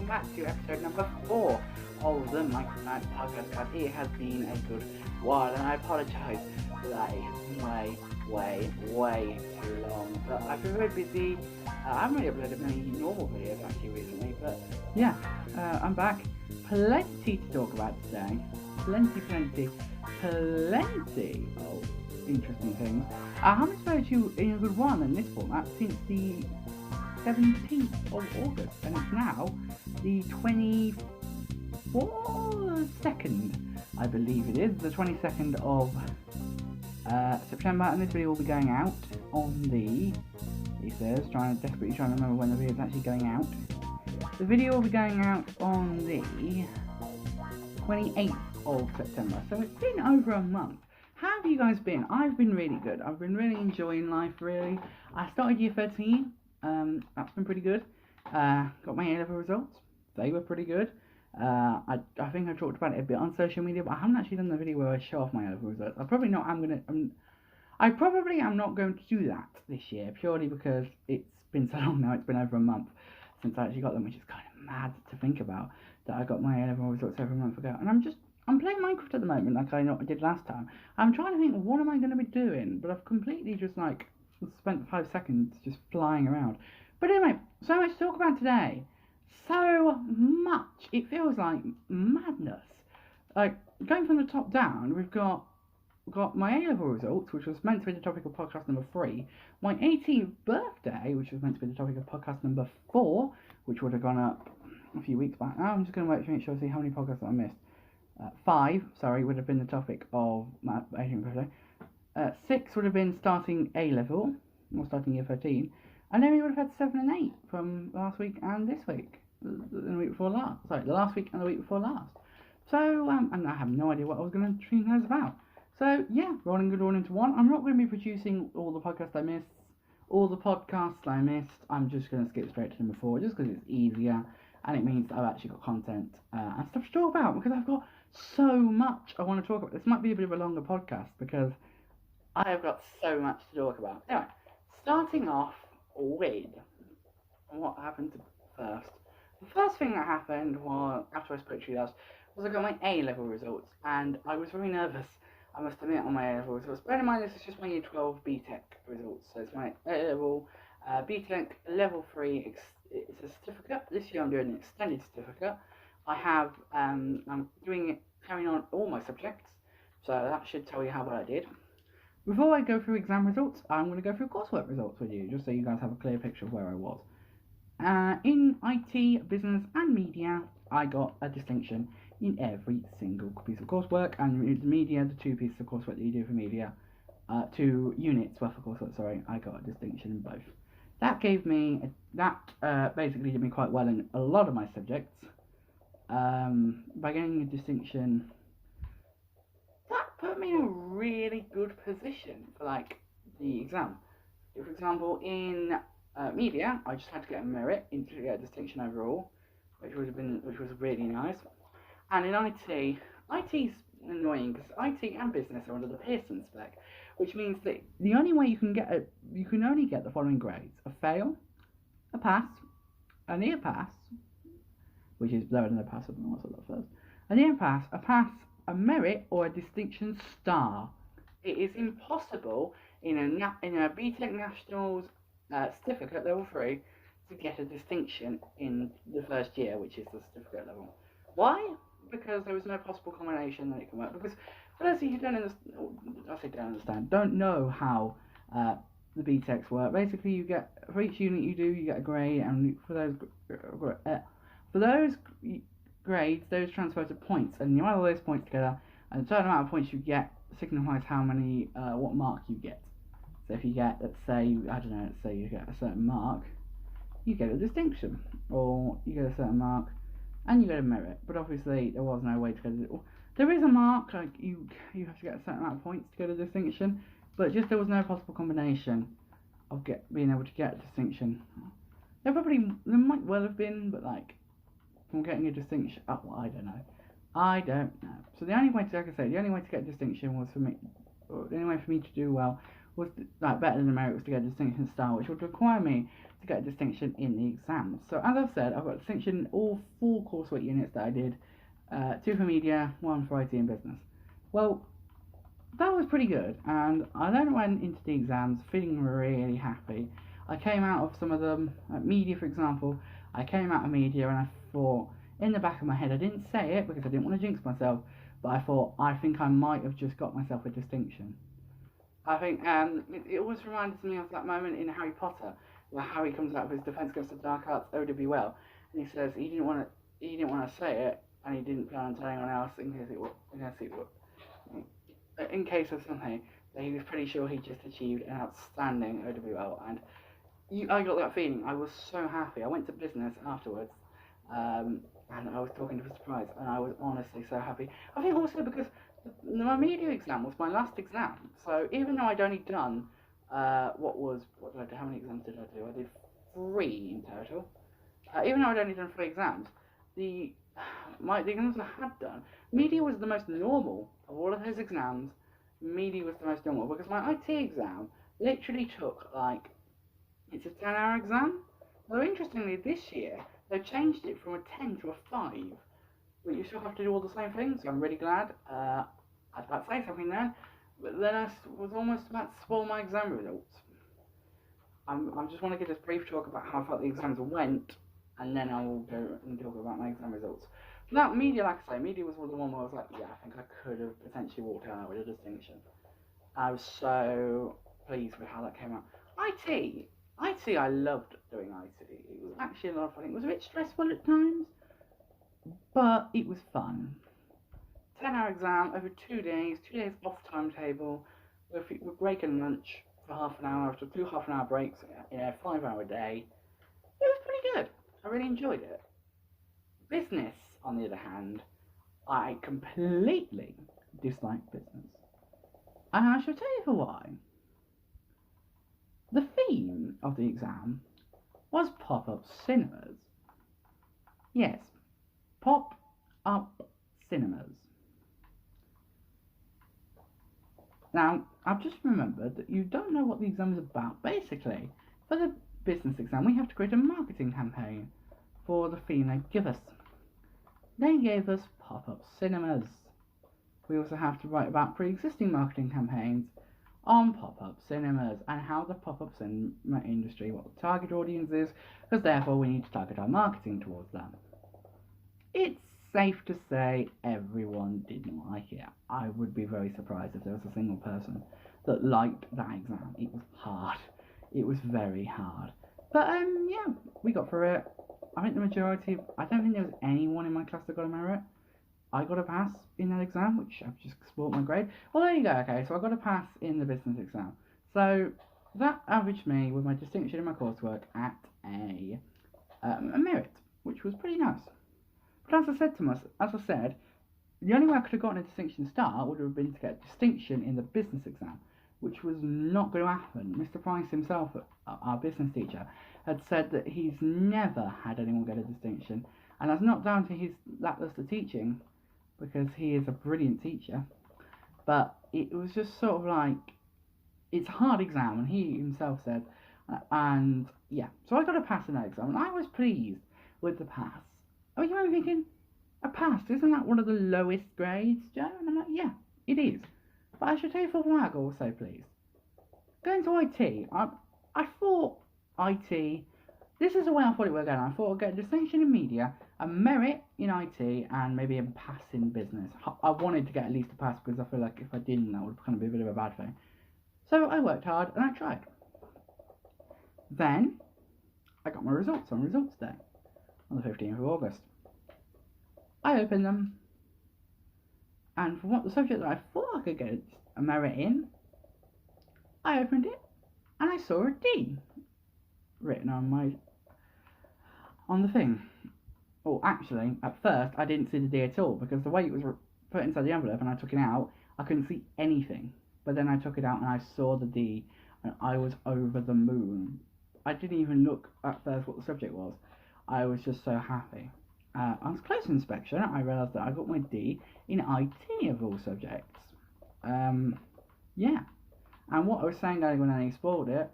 back to episode number 4 of the Macleod Podcast. It has been a good while, and I apologise for that. Way too long. But I've been very busy. I haven't really uploaded many normal videos actually recently, but yeah, I'm back. Plenty to talk about today. Plenty of interesting things. I haven't spoken to you in a good while in this format since the 17th of August, and it's now the 22nd, I believe it is, the 22nd of September, and this video will be going out on the, he says, desperately trying to remember when the video is actually going out. The video will be going out on the 28th of September, so it's been over a month. How have you guys been? I've been really good. I've been really enjoying life, really. I started year 13. That's been pretty good. Got my A-level results. They were pretty good. I think I talked about it a bit on social media, but I haven't actually done the video where I show off my A-level results. I probably not am not going to do that this year, purely because it's been so long now. It's been over a month since I actually got them, which is kind of mad to think about, that I got my A-level results over a month ago. And I'm playing Minecraft at the moment, like I did last time. I'm trying to think, what am I going to be doing? But I've completely just spent 5 seconds just flying around. But anyway, so much to talk about today. So much. It feels like madness. Like, going from the top down, we've got my A-level results, which was meant to be the topic of podcast number 3. My 18th birthday, which was meant to be the topic of podcast number 4, which would have gone up a few weeks back. Now I'm just going to wait to make sure to see how many podcasts I missed. 5, would have been the topic of my 18th birthday. 6 would have been starting A-level, or starting year 13. And then we would have had 7 and 8 from last week and this week. The week before last. Sorry, the last week and the week before last. So, and I have no idea what I was going to stream those about. So, yeah, rolling good all into one. I'm not going to be producing all the podcasts I missed. All the podcasts I missed, I'm just going to skip straight to number 4, just because it's easier. And it means that I've actually got content and stuff to talk about, because I've got so much I want to talk about. This might be a bit of a longer podcast, because I have got so much to talk about. Anyway, starting off with what happened first. The first thing that happened was, after I spoke to you last, was I got my A-level results, and I was very nervous, I must admit, on my A-level results. Bear in mind, this is just my year 12 BTEC results, so it's my A-level BTEC level 3, it's a certificate. This year I'm doing an extended certificate. I have, I'm carrying on all my subjects, so that should tell you how well I did. Before I go through exam results, I'm going to go through coursework results with you, just so you guys have a clear picture of where I was. In IT, business and media, I got a distinction in every single piece of coursework, and media, the 2 pieces of coursework that you do for media, 2 units worth of coursework, I got a distinction in both. That gave me, basically did me quite well in a lot of my subjects. By getting a distinction, that put me in a really good position for the exam. For example, in media, I just had to get a merit to get a distinction overall, which was really nice. And in IT's annoying, because IT and business are under the Pearson spec, which means that the only way you can only get the following grades: a fail, a pass, a near pass, which is lower than a pass, I don't know what's that first, a near pass, a merit, or a distinction star. It is impossible in a BTEC Nationals certificate level 3 to get a distinction in the first year, which is the certificate level. Why? Because there was no possible combination that it can work. Because for those of you who don't know how the BTECs work, basically you get, for each unit you do, you get a grade, and for those grades, those transfer to points, and you add all those points together, and a certain amount of points you get signifies how many, what mark you get. So if you get, let's say you get a certain mark, you get a distinction, or you get a certain mark, and you get a merit. But obviously there was no way to get it. There is a mark, like you have to get a certain amount of points to get a distinction, but just there was no possible combination of being able to get a distinction. There might well have been, but from getting a distinction, I don't know. So the only way to get a distinction was the only way for me to do well was better than the merit was to get a distinction star, which would require me to get a distinction in the exams. So as I've said, I've got a distinction in all 4 coursework units that I did, 2 for media, 1 for IT and business. Well, that was pretty good, and I then went into the exams feeling really happy. I came out of some of them, at media for example, I came out of media and I thought, in the back of my head, I didn't say it because I didn't want to jinx myself, but I thought, I think I might have just got myself a distinction. I think it always reminded me of that moment in Harry Potter, where Harry comes out of his Defense Against the Dark Arts OWL, and he says he didn't want to say it, and he didn't plan on telling anyone else in case of something that he was pretty sure he just achieved an outstanding OWL, and I got that feeling. I was so happy. I went to business afterwards, and I was talking to a surprise, and I was honestly so happy. I think also because my media exam was my last exam, so even though I'd only done how many exams did I do? I did 3 in total. Even though I'd only done 3 exams, the exams I had done, media was the most normal of all of those exams. Media was the most normal because my IT exam literally took it's a 10-hour exam. Although interestingly, this year they've changed it from a 10 to a 5, but you still have to do all the same things. So I'm really glad. I was about to say something then, but then I was almost about to spoil my exam results. I just want to give this brief talk about how I felt the exams went, and then I will go and talk about my exam results. That media, like I say, media was the one where I was like, yeah, I think I could have potentially walked out with a distinction. I was so pleased with how that came out. IT, I loved doing IT. It was actually a lot of fun. It was a bit stressful at times, but it was fun. 10-hour exam over 2 days, 2 days off timetable, with break and lunch for half an hour, after 2 half-an-hour breaks in a 5-hour day. It was pretty good. I really enjoyed it. Business, on the other hand, I completely dislike business. And I shall tell you for why. The theme of the exam was pop-up cinemas. Yes, pop-up cinemas. Now, I've just remembered that you don't know what the exam is about. Basically, for the business exam, we have to create a marketing campaign for the theme they give us. They gave us pop-up cinemas. We also have to write about pre-existing marketing campaigns on pop-up cinemas and how the pop-up cinema industry, what the target audience is, because therefore we need to target our marketing towards them. It's safe to say everyone didn't like it. I would be very surprised if there was a single person that liked that exam. It was hard. It was very hard. But yeah, we got through it. I think the majority, I don't think there was anyone in my class that got a merit. I got a pass in that exam, which I've just spoiled my grade. Well, there you go, okay, so I got a pass in the business exam. So that averaged me with my distinction in my coursework at a merit, which was pretty nice. But as I said, the only way I could have gotten a distinction star would have been to get a distinction in the business exam, which was not going to happen. Mr. Price himself, our business teacher, had said that he's never had anyone get a distinction, and that's not down to his lackluster teaching, because he is a brilliant teacher, but it was just sort of like, it's a hard exam, and he himself said, and yeah, so I got a pass in that exam, and I was pleased with the pass. I mean, you might be thinking, a pass, isn't that one of the lowest grades, Joe? And I'm like, yeah, it is. But I should tell you for why I got also pleased. Going to IT, I thought IT, this is the way I thought it would go. I thought I'd get a distinction in media, a merit in IT, and maybe a pass in business. I wanted to get at least a pass because I feel like if I didn't, that would kind of be a bit of a bad thing. So I worked hard and I tried. Then I got my results on results day, on the 15th of August. I opened them, and from what the subject that I thought I could get a merit in, I opened it, and I saw a D written on the thing. Well, actually, at first, I didn't see the D at all, because the way it was put inside the envelope and I took it out, I couldn't see anything. But then I took it out and I saw the D, and I was over the moon. I didn't even look at first what the subject was. I was just so happy. On close inspection, I realised that I got my D in IT of all subjects. Yeah. And what I was saying earlier when I spoiled it,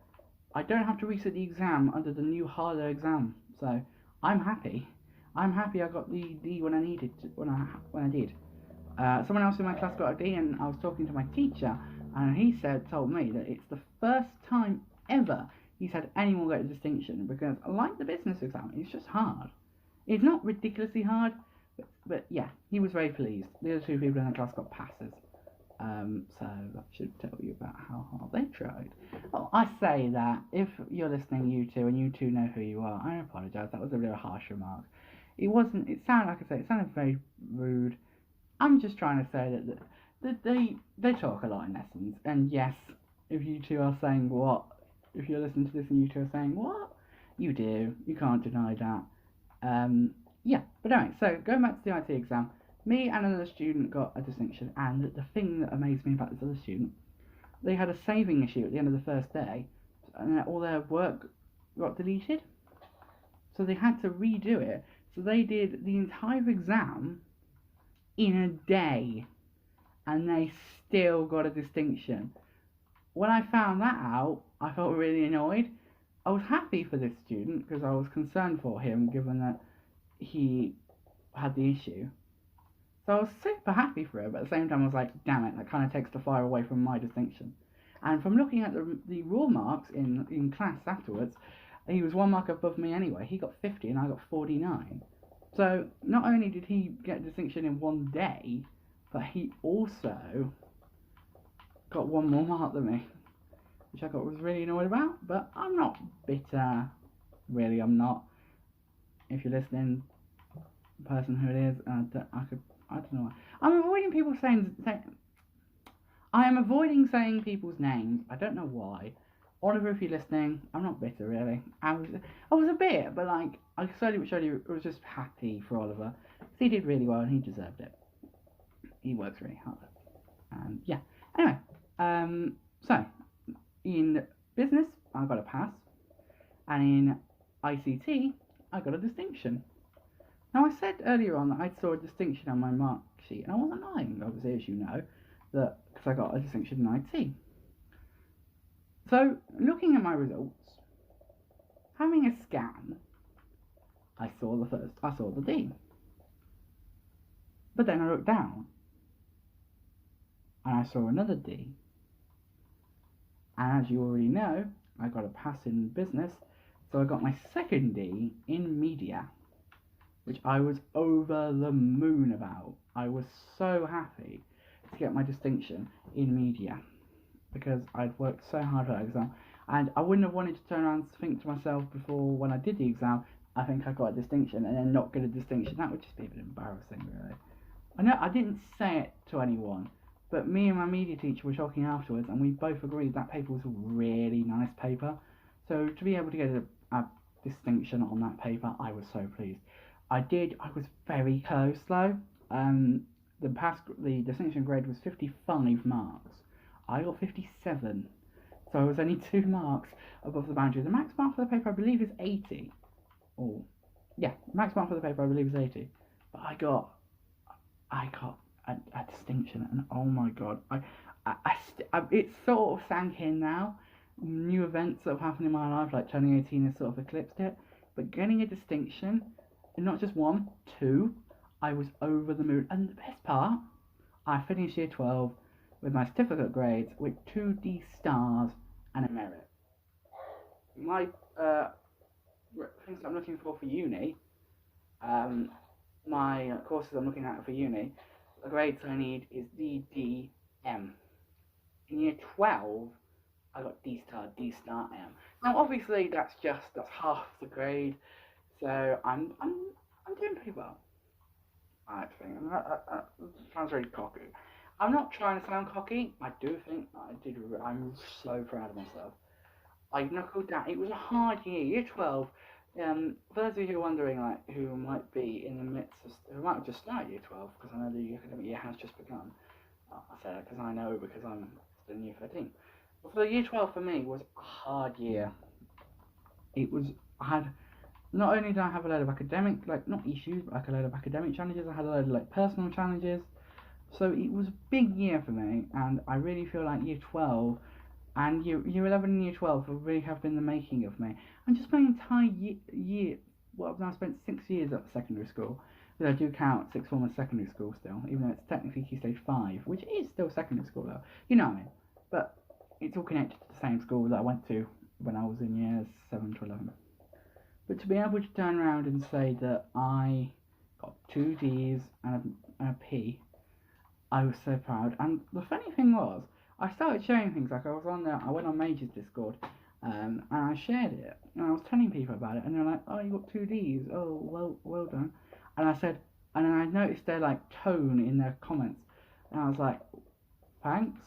I don't have to resit the exam under the new harder exam. So I'm happy. I'm happy I got the D when I needed to, when I did. Someone else in my class got a D, and I was talking to my teacher, and he told me that it's the first time ever he's had anyone get a distinction, because like the business exam, it's just hard. It's not ridiculously hard, but yeah, he was very pleased. The other two people in the class got passes. So that should tell you about how hard they tried. Well, I say that, if you're listening, you two, and you two know who you are, I apologise, that was a bit of a harsh remark. It sounded, like I say, it sounded very rude. I'm just trying to say that they talk a lot in lessons, and yes, if you two are saying what, if you're listening to this and you two are saying what, you do, you can't deny that. Yeah, but anyway, so going back to the IT exam, me and another student got a distinction, and the thing that amazed me about this other student, they had a saving issue at the end of the first day, and all their work got deleted, so they had to redo it. So they did the entire exam in a day, and they still got a distinction. When I found that out, I felt really annoyed. I was happy for this student because I was concerned for him, given that he had the issue. So I was super happy for him, but at the same time I was like, damn it, that kind of takes the fire away from my distinction. And from looking at the raw marks in class afterwards, he was 1 mark above me anyway. He got 50 and I got 49. So not only did he get a distinction in one day, but he also got 1 more mark than me, which I was really annoyed about. But I'm not bitter, really. I'm not. If you're listening, the person who it is, I don't know. I'm avoiding people saying. I am avoiding saying people's names. I don't know why. Oliver, if you're listening, I'm not bitter really. I was a bit, but like I slowly was just happy for Oliver. He did really well and he deserved it. He works really hard. And yeah. Anyway, so in business I got a pass, and in ICT I got a distinction. Now I said earlier on that I saw a distinction on my mark sheet, and I wasn't lying, obviously, as you know, that because I got a distinction in IT. So, looking at my results, having a scan, I saw the D. But then I looked down, and I saw another D. And as you already know, I got a pass in business, so I got my second D in media, which I was over the moon about. I was so happy to get my distinction in media, because I'd worked so hard for that exam, and I wouldn't have wanted to turn around and think to myself before when I did the exam, I think I got a distinction, and then not get a distinction. That would just be a bit embarrassing, really. I know I didn't say it to anyone, but me and my media teacher were talking afterwards, and we both agreed that paper was a really nice paper. So to be able to get a distinction on that paper, I was so pleased. I was very close though. The distinction grade was 55 marks. I got 57, so I was only 2 marks above the boundary. The max mark for the paper, I believe, is 80. Max mark for the paper, I believe, is 80. But I got a distinction, and oh my god, it's sort of sank in now. New events that have happened in my life, like turning 18, has sort of eclipsed it. But getting a distinction, and not just 1, 2, I was over the moon. And the best part, I finished year 12 with my certificate grades with 2 D stars and a merit. My things I'm looking for uni, my courses I'm looking at for uni, the grades I need is D, M. In year 12, I got D star, M. Now obviously that's half the grade, so I'm doing pretty well. I think that sounds really cocky. I'm not trying to sound cocky. I do think I'm so proud of myself. I knuckled down. It was a hard year, year 12. For those of you who are wondering, like, who might be in the midst of, who might have just started year 12, because I know the academic year has just begun. I say that because I know, because I'm still in year 13. But for year 12 for me was a hard year. Not only did I have a load of academic, like, not issues, but like a load of academic challenges, I had a load of like personal challenges. So it was a big year for me, and I really feel like year 12 And year 11 and year 12 really have been the making of me. And just my entire year well, I've now spent 6 years at secondary school. But I do count sixth form as secondary school still, even though it's technically Key Stage 5, which is still secondary school though. You know what I mean? But it's all connected to the same school that I went to when I was in years 7 to 11. But to be able to turn around and say that I got 2 D's and a P, I was so proud. And the funny thing was, I started sharing things, like I went on Major's Discord, and I shared it, and I was telling people about it, and they're like, oh, you got 2 D's, oh, well done. And I said, and then I noticed their, like, tone in their comments, and I was like, thanks.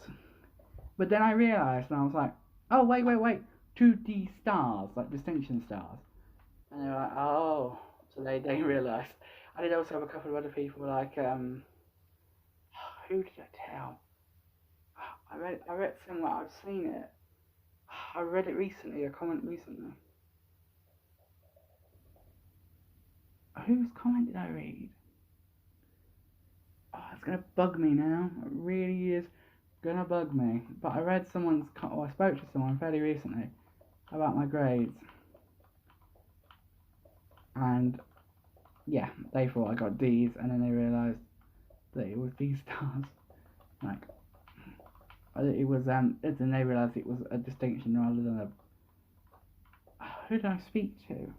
But then I realised, and I was like, oh, wait, 2 D stars, like distinction stars. And they were like, oh, so they realised. I did also have a couple of other people, like, who did I tell? I read something, like, I've seen it. I read it recently, a comment recently. Whose comment did I read? Oh, it's gonna bug me now. It really is gonna bug me. But I read I spoke to someone fairly recently about my grades. And, yeah, they thought I got D's, and then they realised that it was D stars. Like, it was, and they realised it was a distinction rather than a... Who did I speak to?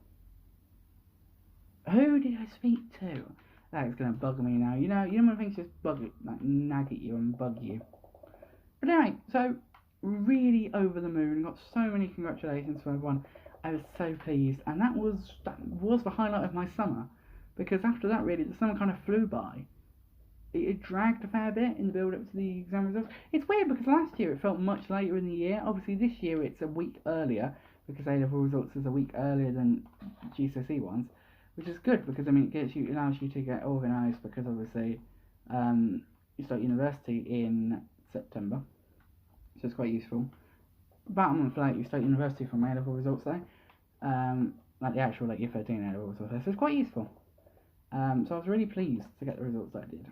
That is going to bug me now. You know when things just nag at you and bug you. But anyway, so, really over the moon, got so many congratulations from everyone. I was so pleased, and that was the highlight of my summer, because after that, really, the summer kind of flew by. It dragged a fair bit in the build-up to the exam results. It's weird, because last year it felt much later in the year. Obviously, this year it's a week earlier, because A-level results is a week earlier than GCSE ones, which is good, because, I mean, it allows you to get organised, because, obviously, you start university in September, so it's quite useful. About a month later, you start university from A-level results day, like the actual, like, year 13 A-level results day, so it's quite useful. So I was really pleased to get the results that I did.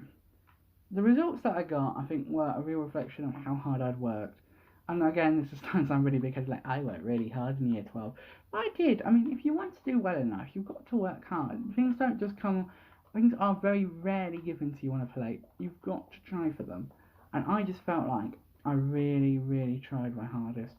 The results that I got, I think, were a real reflection of how hard I'd worked. And again, this is starting to sound really big, like, I worked really hard in year 12. But I did. I mean, if you want to do well enough, you've got to work hard. Things don't just come, things are very rarely given to you on a plate. You've got to try for them. And I just felt like I really, really tried my hardest.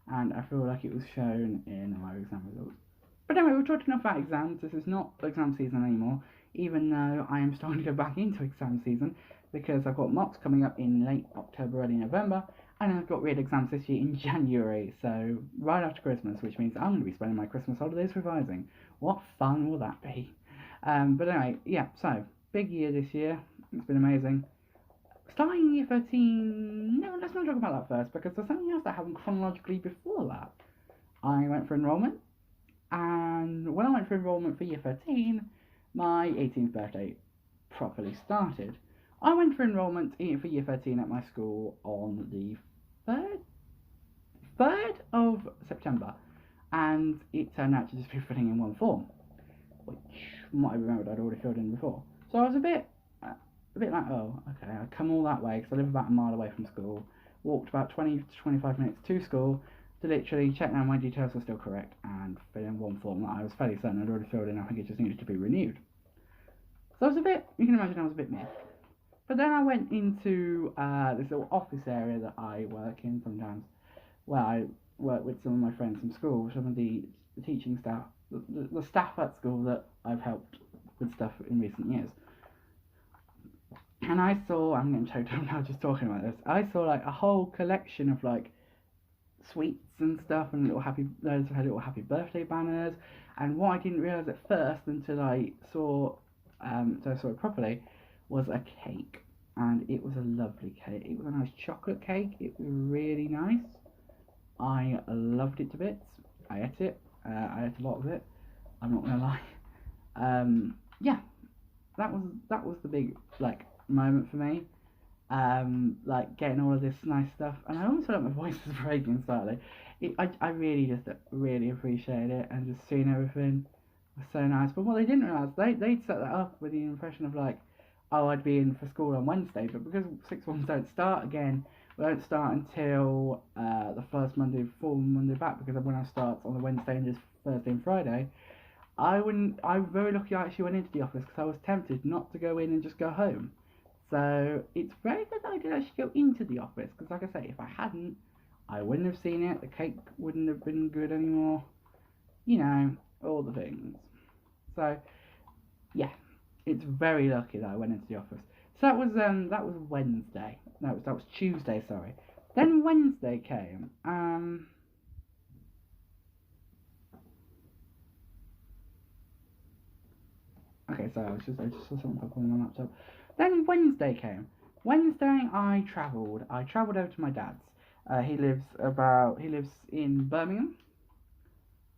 And I feel like it was shown in my exam results. But anyway, we've talked enough about exams. This is not exam season anymore, even though I am starting to go back into exam season, because I've got mocks coming up in late October, early November, and I've got real exams this year in January, so right after Christmas, which means I'm going to be spending my Christmas holidays revising. What fun will that be? But anyway, yeah, so, big year this year. It's been amazing. Starting year 13, no, let's not talk about that first, because there's something else that happened chronologically before that. I went for enrolment, and when I went for enrolment for year 13, my 18th birthday properly started. I went for enrolment for year 13 at my school on the 3rd of September, and it turned out to just be filling in one form, which might have remembered I'd already filled in before. So I was a bit like, oh, okay, I'd come all that way, because I live about a mile away from school, walked about 20 to 25 minutes to school, to literally check now my details were still correct, and fill in one form that I was fairly certain I'd already filled in. I think it just needed to be renewed. So I was you can imagine I was a bit mad. But then I went into this little office area that I work in sometimes, where I work with some of my friends from school, some of the teaching staff, the staff at school that I've helped with stuff in recent years. And I saw, I'm getting choked up now just talking about this, I saw like a whole collection of like sweets and stuff, and those had little happy birthday banners, and what I didn't realise at first until I saw it properly, was a cake, and it was a lovely cake. It was a nice chocolate cake. It was really nice. I loved it to bits. I ate it. I ate a lot of it. I'm not gonna lie. Yeah, that was the big like moment for me. Like getting all of this nice stuff, and I almost feel like my voice is breaking slightly. I really just really appreciated it, and just seeing everything was so nice. But what they didn't realise, they'd set that up with the impression of like, oh, I'd be in for school on Wednesday, but because sixth forms don't start again We don't start until the first Monday, full Monday back, because when I start on the Wednesday and just Thursday and Friday, I'm very lucky I actually went into the office because I was tempted not to go in and just go home. So it's very good that I did actually go into the office, because like I say, if I hadn't, I wouldn't have seen it, the cake wouldn't have been good anymore, you know, all the things. So, yeah, it's very lucky that I went into the office. So that was Wednesday. No, that was Tuesday, sorry. Then Wednesday came. Okay, so I just saw something pop on my laptop. Then Wednesday came. Wednesday I travelled. I travelled over to my dad's. He lives in Birmingham.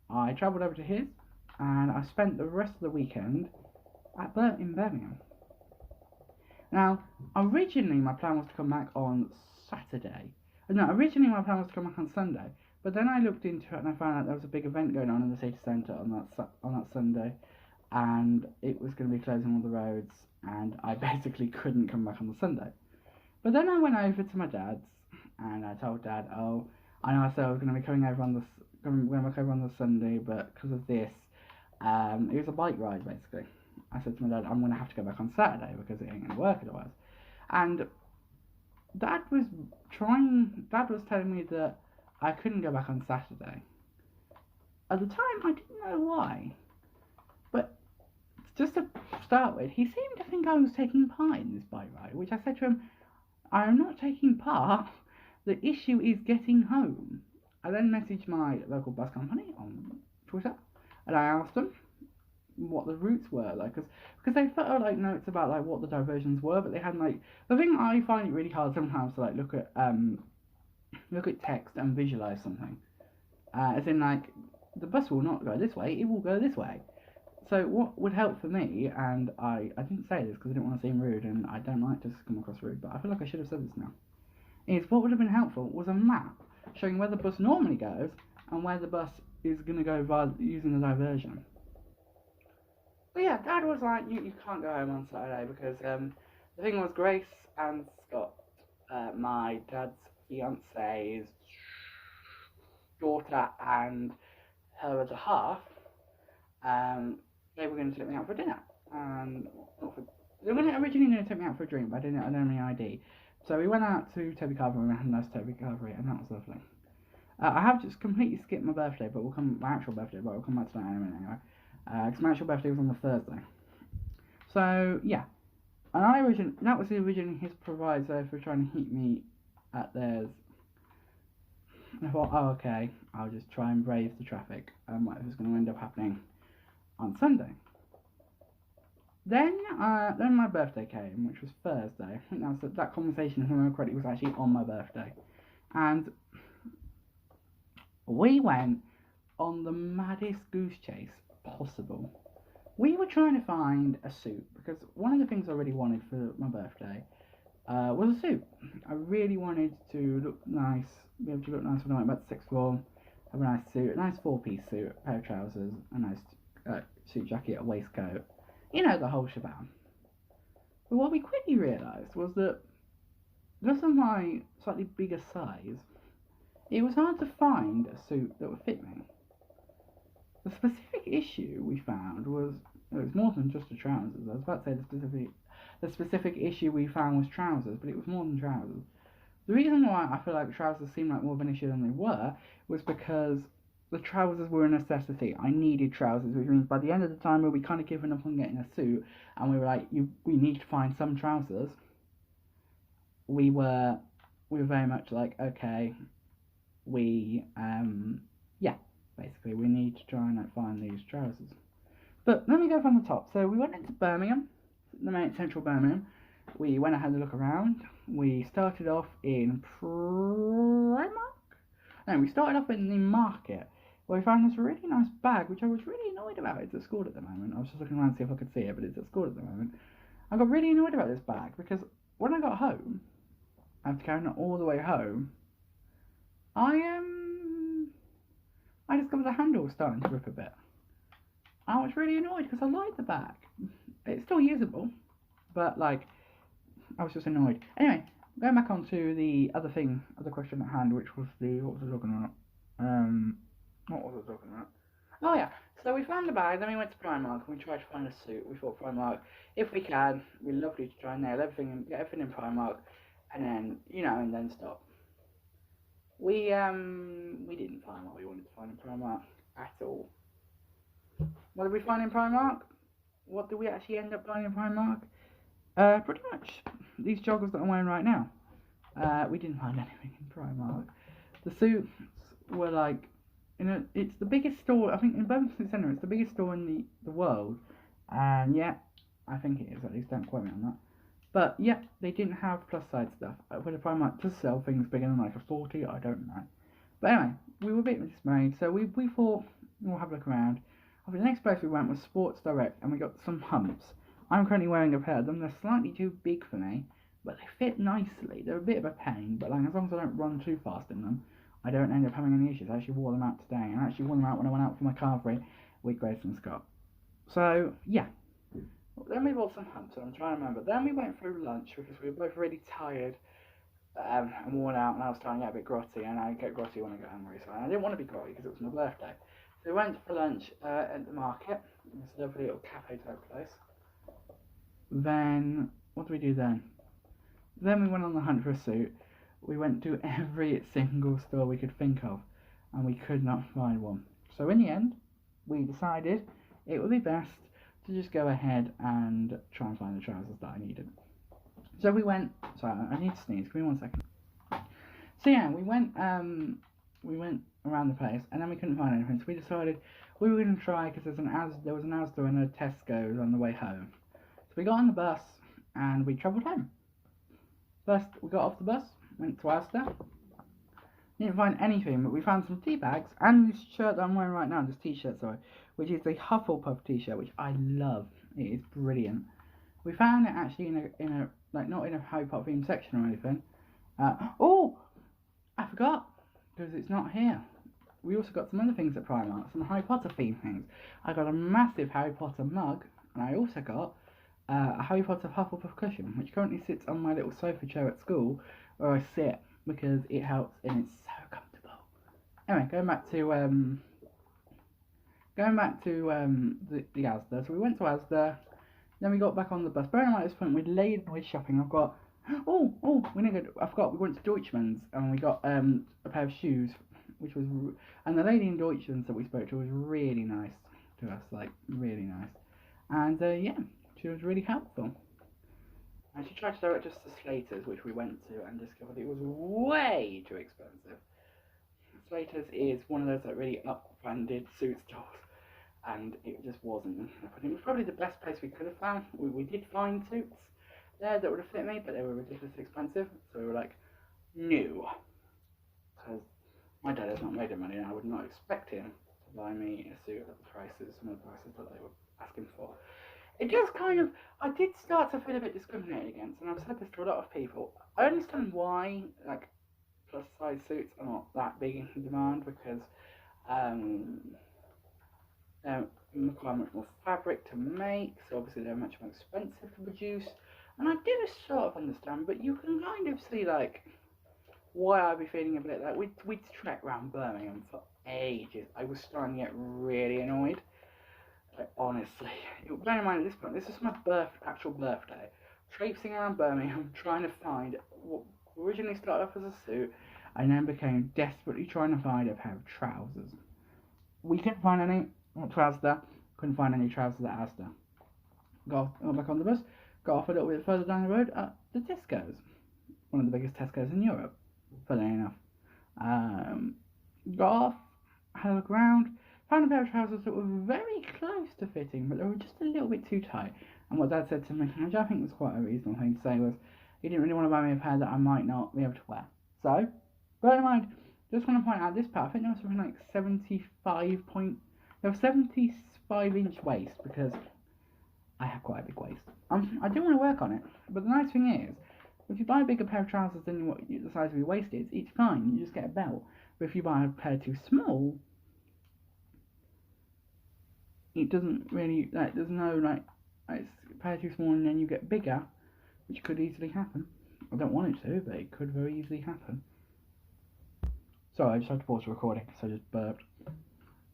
I travelled over to his, and I spent the rest of the weekend in Birmingham. Now, originally my plan was to come back on Saturday. No, originally my plan was to come back on Sunday. But then I looked into it and I found out there was a big event going on in the city centre on that Sunday, and it was going to be closing all the roads, and I basically couldn't come back on the Sunday. But then I went over to my dad's, and I told Dad, oh, I know I said I was going to be coming back over on the Sunday, but because of this, it was a bike ride basically. I said to my dad, I'm going to have to go back on Saturday because it ain't going to work otherwise. And Dad was telling me that I couldn't go back on Saturday. At the time, I didn't know why. But just to start with, he seemed to think I was taking part in this bike ride, which I said to him, I am not taking part. The issue is getting home. I then messaged my local bus company on Twitter, and I asked them what the routes were, like, because they put out like notes about like what the diversions were, but they had like, the thing I find it really hard sometimes to like look at text and visualize something, as in like the bus will not go this way, it will go this way. So what would help for me, and I didn't say this because I didn't want to seem rude, and I don't like to come across rude, but I feel like I should have said this now, is what would have been helpful was a map showing where the bus normally goes and where the bus is going to go via using the diversion. But yeah, Dad was like, you can't go home on Saturday because the thing was Grace and Scott, my dad's fiance's daughter and her other half, they were going to take me out for dinner. They were originally going to take me out for a drink, but I didn't have any ID. So we went out to Toby Carvery and we had a nice Toby Carvery, and that was lovely. I have just completely skipped my birthday, but my actual birthday, but we'll come back to that in a minute anyway. Because my actual birthday was on the Thursday. So, yeah. And that was originally his proviso for trying to heat me at theirs. And I thought, oh, okay, I'll just try and brave the traffic and whatever's going to end up happening on Sunday. Then my birthday came, which was Thursday. I think that conversation, if I remember correctly, was actually on my birthday. And we went on the maddest goose chase possible. We were trying to find a suit, because one of the things I really wanted for my birthday was a suit. I really wanted to look nice, be able to look nice when I went back to sixth form, have a nice suit, a nice four-piece suit, a pair of trousers, a nice suit jacket, a waistcoat, you know, the whole shebang. But what we quickly realised was that because of my slightly bigger size, it was hard to find a suit that would fit me. The specific issue we found was, it was more than just the trousers. I was about to say the specific issue we found was trousers, but it was more than trousers. The reason why I feel like trousers seemed like more of an issue than they were was because the trousers were a necessity. I needed trousers, which means by the end of the time where we kind of given up on getting a suit, and we were like, we need to find some trousers, we were very much like, okay, basically we need to try and like find these trousers. But let me go from the top. So we went into Birmingham, the main central Birmingham. We went and had a look around. We started off in Primark. No, we started off in the market, where we found this really nice bag, which I was really annoyed about. It's at school at the moment. I was just looking around to see if I could see it, but it's at school at the moment. I got really annoyed about this bag because when I got home, after carrying it all the way home, I discovered the handle was starting to rip a bit. I was really annoyed because I liked the bag. It's still usable, but like, I was just annoyed. Anyway, going back onto the other question at hand, which was what was I talking about? What was I talking about? Oh yeah, so we found the bag, then we went to Primark and we tried to find a suit. We thought Primark, if we can, we'd lovely to try and nail everything and get everything in Primark, and then, and then stop. We didn't find what we wanted to find in Primark at all. What did we find in Primark? What did we actually end up buying in Primark? Pretty much these joggers that I'm wearing right now. We didn't find anything in Primark. The suits were like, it's the biggest store, I think, in Birmingham Centre. It's the biggest store in the world, and yeah, I think it is. At least don't quote me on that. But yeah, they didn't have plus size stuff. Whether Primark does sell things bigger than like a 40, I don't know. But anyway, we were a bit dismayed, so we thought we'll have a look around. I think the next place we went was Sports Direct, and we got some humps. I'm currently wearing a pair of them. They're slightly too big for me, but they fit nicely. They're a bit of a pain, but like as long as I don't run too fast in them, I don't end up having any issues. I actually wore them out today, and I actually wore them out when I went out for my carvery with Grace and Scott. So yeah. Then we bought some humps, and I'm trying to remember. Then we went through lunch because we were both really tired and worn out, and I was starting to get a bit grotty, and I get grotty when I get hungry, so I didn't want to be grotty because it was my birthday. So we went for lunch at the market, this lovely little cafe type place. Then, what did we do then? Then we went on the hunt for a suit. We went to every single store we could think of, and we could not find one. So in the end, we decided it would be best to just go ahead and try and find the trousers that I needed. So we went, sorry, I need to sneeze, give me 1 second. So yeah, we went around the place, and then we couldn't find anything, so we decided we were going to try, because there was an Asda and a Tesco's on the way home. So we got on the bus, and we travelled home. First, we got off the bus, went to Asda, didn't find anything, but we found some tea bags, and this shirt that I'm wearing right now, this t-shirt, sorry, which is the Hufflepuff t-shirt, which I love. It is brilliant. We found it actually in a like, not in a Harry Potter themed section or anything. Oh, I forgot, because it's not here. We also got some other things at Primark, some Harry Potter themed things. I got a massive Harry Potter mug, and I also got a Harry Potter Hufflepuff cushion, which currently sits on my little sofa chair at school, where I sit, because it helps and it's so comfortable. Anyway, going back to the Asda. So we went to Asda, then we got back on the bus. Bearing in mind at this point we'd laden with shopping. I forgot we went to Deutschman's and we got a pair of shoes, and the lady in Deutschman's that we spoke to was really nice to us, like really nice. And yeah, she was really helpful. And she tried to direct us to Slater's, which we went to and discovered it was way too expensive. Slater's is one of those like really up-branded suit stores, and it just wasn't enough. I think it was probably the best place we could have found. We did find suits there that would have fit me, but they were ridiculously expensive, so we were like, no. Because my dad has not made any money, and I would not expect him to buy me a suit at some of the prices that they were asking for. It just kind of, I did start to feel a bit discriminated against, and I've said this to a lot of people. I understand why, like, plus size suits are not that big in demand, because they require much more fabric to make, so obviously they're much more expensive to produce. And I do sort of understand, but you can kind of see, like, why I'd be feeling a bit like, we'd trekked around Birmingham for ages. I was starting to get really annoyed. Like, honestly, bear in mind at this point, this is my actual birthday, traipsing around Birmingham trying to find what originally started off as a suit and then became desperately trying to find a pair of trousers. We couldn't find any trousers, couldn't find any trousers at Asda. Got back on the bus, got off a little bit further down the road at the Tesco's, one of the biggest Tesco's in Europe, funny enough. Got off, had a look around, found a pair of trousers that were very close to fitting, but they were just a little bit too tight. And what Dad said to me, which I think was quite a reasonable thing to say, was he didn't really want to buy me a pair that I might not be able to wear. So, bear in mind, just want to point out this pair, I think there was something like 75-inch waist, because I have quite a big waist. I do want to work on it, but the nice thing is, if you buy a bigger pair of trousers than what the size of your waist is, it's fine, you just get a belt. But if you buy a pair too small, it doesn't really, there's no, it's a pair too small and then you get bigger, which could easily happen. I don't want it to, but it could very easily happen. Sorry, I just had to pause the recording because I just burped.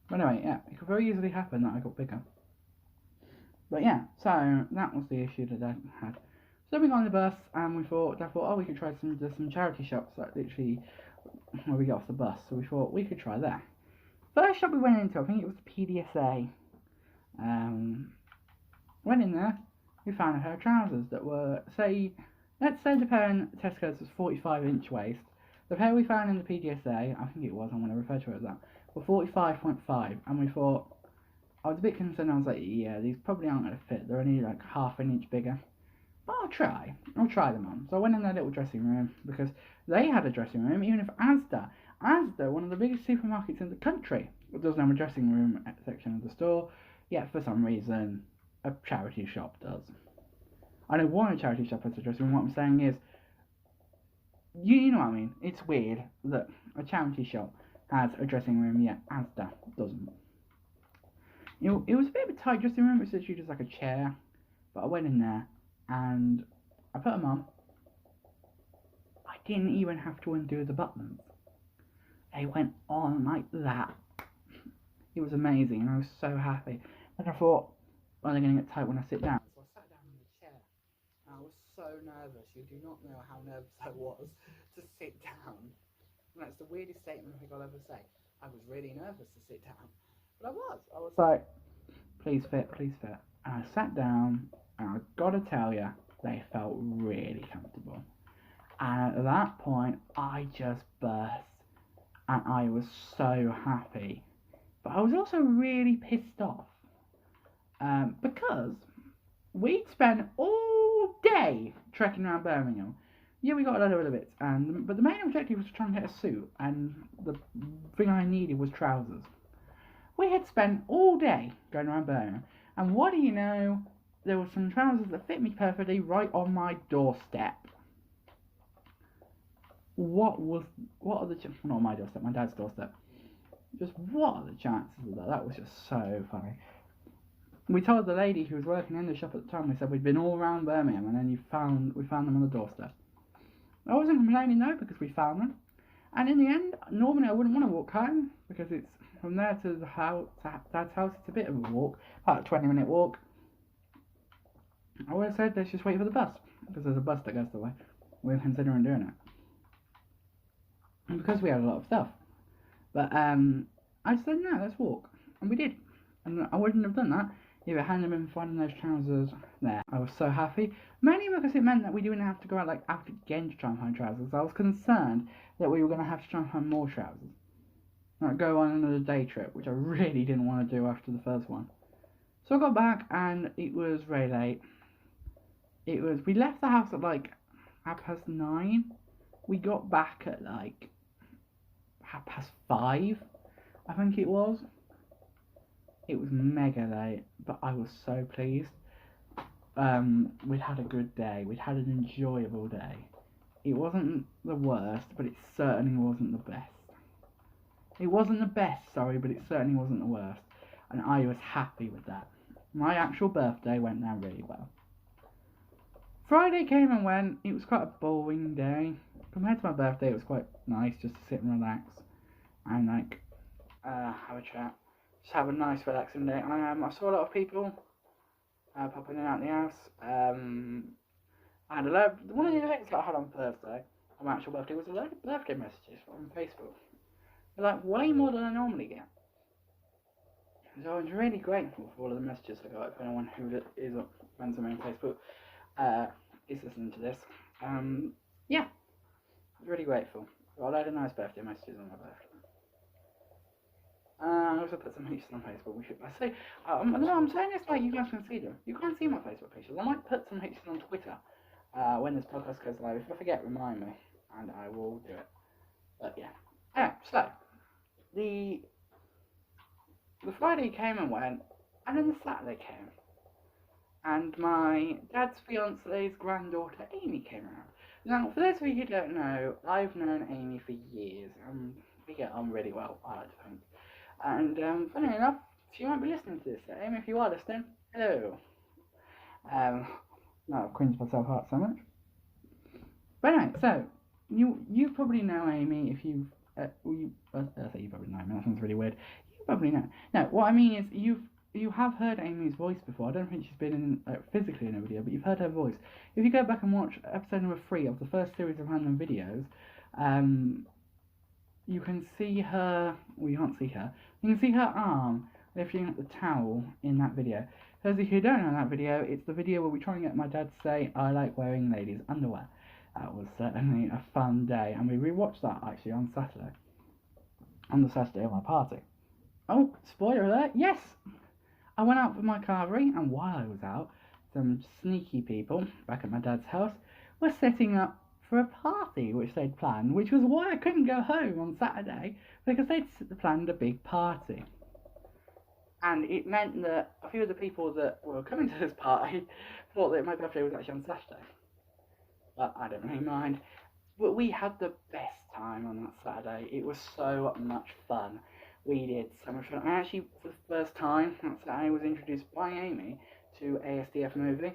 But anyway, yeah, it could very easily happen that I got bigger. But yeah, so that was the issue that I had. So we got on the bus and I thought, oh, we could try some charity shops, like literally where we get off the bus. So we thought we could try that. First shop we went into, I think it was the PDSA. Went in there, we found a pair of trousers that were, let's say the pair in Tesco's was 45-inch waist. The pair we found in the PDSA, I think it was, I'm going to refer to it as that, were 45.5, and we thought, I was a bit concerned, I was like, yeah, these probably aren't going to fit, they're only like half an inch bigger. But I'll try them on. So I went in their little dressing room, because they had a dressing room, even if Asda, one of the biggest supermarkets in the country, doesn't have a dressing room section of the store, yet for some reason, a charity shop does. I know why a charity shop has a dressing room, what I'm saying is, you know what I mean, it's weird that a charity shop has a dressing room, yet Asda doesn't. It was a bit of a tight dressing room, it was literally just like a chair, but I went in there, and I put them on. I didn't even have to undo the buttons. They went on like that. It was amazing, and I was so happy. And I thought, well, they're going to get tight when I sit down. So I sat down in the chair, and I was so nervous. You do not know how nervous I was to sit down. And that's the weirdest statement I think I'll ever say. I was really nervous to sit down. But I was like, please fit. And I sat down, and I've got to tell you, they felt really comfortable. And at that point, I just burst. And I was so happy. But I was also really pissed off. Because we'd spent all day trekking around Birmingham. Yeah, we got a lot of other bits, but the main objective was to try and get a suit, and the thing I needed was trousers. We had spent all day going around Birmingham, and what do you know? There were some trousers that fit me perfectly right on my doorstep. Not on my doorstep, my dad's doorstep. Just what are the chances of that? That was just so funny. We told the lady who was working in the shop at the time, we said we'd been all around Birmingham, and then we found them on the doorstep. I wasn't complaining though, because we found them. And in the end, normally I wouldn't want to walk home, because it's from there to the house, Dad's house, it's a bit of a walk, about a 20-minute walk. I would have said let's just wait for the bus, because there's a bus that goes the way. We were considering doing it. And because we had a lot of stuff. But I said no, let's walk. And we did. And I wouldn't have done that if it hadn't been finding those trousers there. I was so happy. Mainly because it meant that we didn't have to go out again to try and find trousers. I was concerned that we were going to have to try and find more trousers. Like go on another day trip, which I really didn't want to do after the first one. So I got back and it was very late. We left the house at like 9:30. We got back at like 5:30, I think it was. It was mega late, but I was so pleased. We'd had a good day. We'd had an enjoyable day. It wasn't the worst, but it certainly wasn't the best. It wasn't the best, sorry, but it certainly wasn't the worst. And I was happy with that. My actual birthday went down really well. Friday came and went. It was quite a boring day. Compared to my birthday, it was quite nice just to sit and relax. And have a chat. Just have a nice relaxing day. I saw a lot of people popping in and out the house. I had one of the events that I had on Thursday, on my actual birthday, was a load of birthday messages on Facebook. They're like way more than I normally get. So I was really grateful for all of the messages I got. If anyone who is friends with me on Facebook is listening to this, yeah, I was really grateful. Got a load of nice birthday messages on my birthday. I also put some pictures on Facebook. I'm saying this like you guys can see them. You can't see my Facebook pictures. I might put some pictures on Twitter when this podcast goes live. If I forget, remind me, and I will do it. But yeah. Anyway, so the Friday came and went, and then the Saturday came, and my dad's fiance's granddaughter Amy came around. Now, for those of you who don't know, I've known Amy for years, and we get on really well, I like to think. And funny enough, she might be listening to this. So Amy, if you are listening, hello. No, I've cringed myself out so much. But anyway, so you probably know Amy if you've I say you probably know Amy. That sounds really weird. You probably know. No, what I mean is you have heard Amy's voice before. I don't think she's been in physically in a video, but you've heard her voice. If you go back and watch episode number 3 of the first series of random videos, you can see her. Well, you can't see her. You can see her arm lifting up the towel in that video. Those of you who don't know that video, it's the video where we try and get my dad to say, "I like wearing ladies' underwear." That was certainly a fun day, and we rewatched that actually on Saturday. On the Saturday of my party. Oh, spoiler alert, yes! I went out with my carvery, and while I was out, some sneaky people back at my dad's house were setting up for a party which they'd planned, which was why I couldn't go home on Saturday, because they'd planned a big party. And it meant that a few of the people that were coming to this party thought that my birthday was actually on Saturday. But I don't really mind. But we had the best time on that Saturday. It was so much fun. We did so much fun. I actually, for the first time that Saturday, was introduced by Amy to ASDF movie,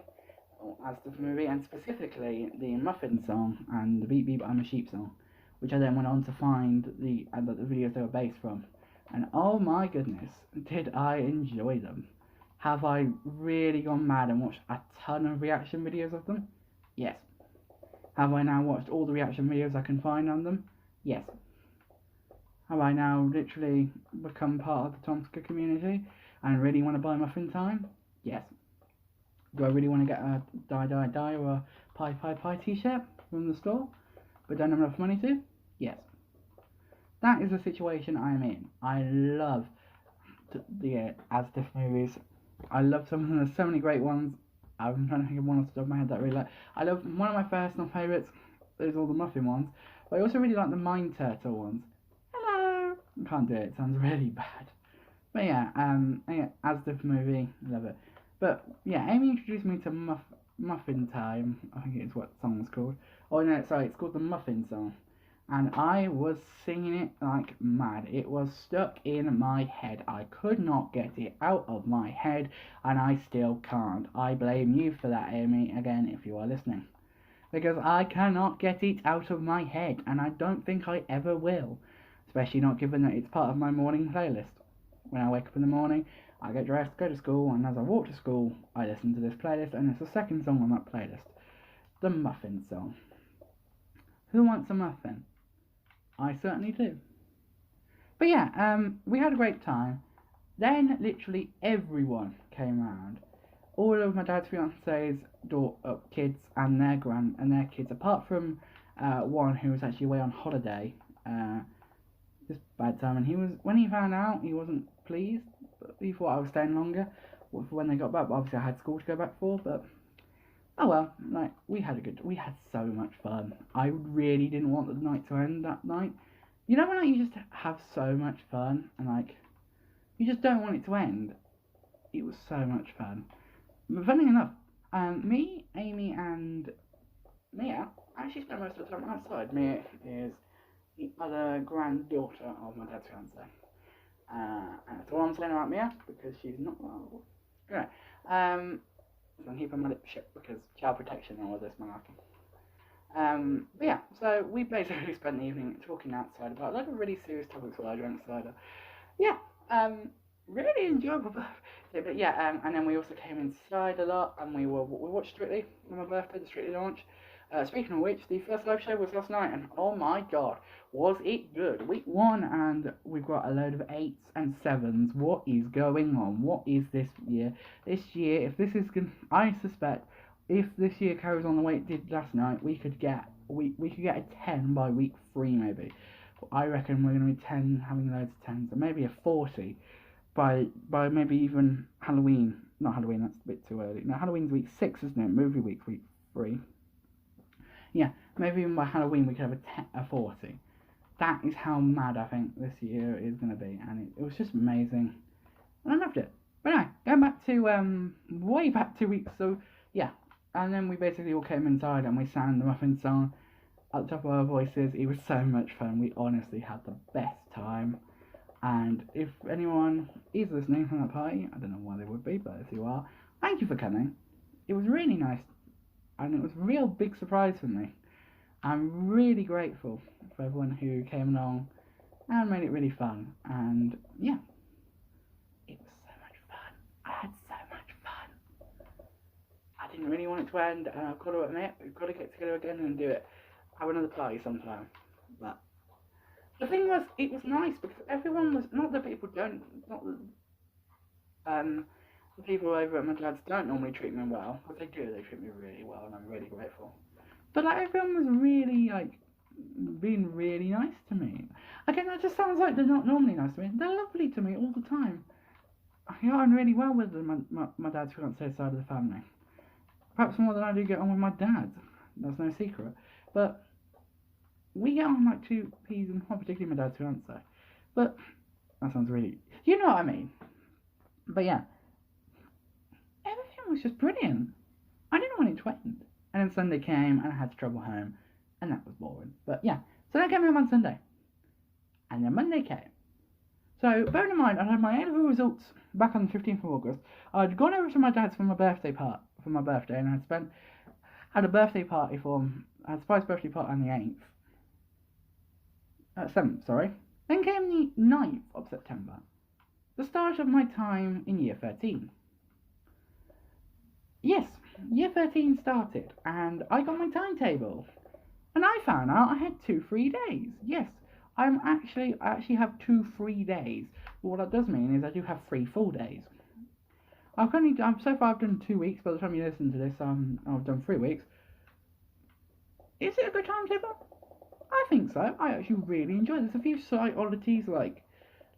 or ASDF movie, and specifically the Muffin song and the Beep Beep I'm a Sheep song, which I then went on to find the videos they were based from. And oh my goodness, did I enjoy them. Have I really gone mad and watched a ton of reaction videos of them? Yes. Have I now watched all the reaction videos I can find on them? Yes. Have I now literally become part of the Tomska community and really want to buy Muffin Time? Yes. Do I really want to get a die or a pie t-shirt from the store, but don't have enough money to? Yes. That is the situation I am in. I love the ASDF movies. I love some of them. There's so many great ones. I'm trying to think of one off the top of my head that I really like. I love one of my personal favourites is all the Muffin ones, but I also really like the Mind Turtle ones. Hello! I can't do it. It sounds really bad. But yeah, ASDF movie, love it. But yeah, Amy introduced me to Muffin Time. I think it's what the song's called. Oh no, sorry, it's called the Muffin Song. And I was singing it like mad. It was stuck in my head. I could not get it out of my head, and I still can't. I blame you for that, Amy, again, if you are listening. Because I cannot get it out of my head, and I don't think I ever will. Especially not given that it's part of my morning playlist. When I wake up in the morning, I get dressed, go to school, and as I walk to school, I listen to this playlist, and it's the second song on that playlist. The Muffin Song. Who wants a muffin? I certainly do. But yeah, we had a great time. Then literally everyone came round. All of my dad's fiance's kids and their kids, apart from one who was actually away on holiday. Just bad time, and when he found out, he wasn't pleased. But he thought I was staying longer for when they got back. But obviously I had school to go back for, but oh well, like, we had so much fun. I really didn't want the night to end that night. You know when like, you just have so much fun, and like, you just don't want it to end? It was so much fun. But funny enough, me, Amy, and Mia actually spent most of the time outside. Mia is the other granddaughter of my dad's fiance. And that's all I'm saying about Mia, because she's not well. Anyway, so I'm keeping my lip shut because child protection and all this malarkey. But yeah, so we basically spent the evening talking outside about a lot of really serious topics while I drank cider. Yeah, really enjoyable birthday. But yeah, and then we also came inside a lot, and we watched Strictly on my birthday, the Strictly launch. Speaking of which, the first live show was last night, and oh my god, was it good. Week 1, and we've got a load of 8s and 7s. What is going on? What is this year? This year, if this is I suspect, if this year carries on the way it did last night, we could get a 10 by week 3 maybe. I reckon we're going to be having loads of 10s, and maybe a 40 by maybe even Halloween. Not Halloween, that's a bit too early. No, Halloween's week 6, isn't it? Movie week 3. Yeah, maybe even by Halloween we could have a 40. That is how mad I think this year is going to be, and it was just amazing, and I loved it. But anyway, going back to way back 2 weeks, so yeah, and then we basically all came inside and we sang the Muffin Song at the top of our voices. It was so much fun. We honestly had the best time, and if anyone is listening from that party, I don't know why they would be, but if you are, thank you for coming. It was really nice. And it was a real big surprise for me. I'm really grateful for everyone who came along and made it really fun. And yeah, it was so much fun. I had so much fun. I didn't really want it to end, and I've got to admit, we've got to get together again and do it. Have another party sometime. But the thing was, it was nice because everyone was, not that people don't, not that the people over at my dad's don't normally treat me well, but they do, they treat me really well, and I'm really grateful. But like, everyone was really like being really nice to me. Again, that just sounds like they're not normally nice to me. They're lovely to me all the time. I get on really well with my dad's fiancé side of the family. Perhaps more than I do get on with my dad. That's no secret. But we get on like two peas and not particularly my dad's fiancé. But that sounds really, you know what I mean. But yeah, everything was just brilliant. I didn't want it to end. And then Sunday came and I had to travel home, and that was boring. But yeah, so that came home on Sunday. And then Monday came. So bearing in mind, I had my A-level results back on the 15th of August. I'd gone over to my dad's for my birthday, and I had a birthday party for him. I had a surprise birthday party on the 8th. 7th, sorry. Then came the 9th of September. The start of my time in year 13. Yes, year 13 started, and I got my timetable. And I found out I had 2 free days. Yes, I actually have 2 free days. But what that does mean is I do have 3 full days. So far I've done 2 weeks. By the time you listen to this, I've done 3 weeks. Is it a good timetable? I think so. I actually really enjoy it. There's a few slight oddities like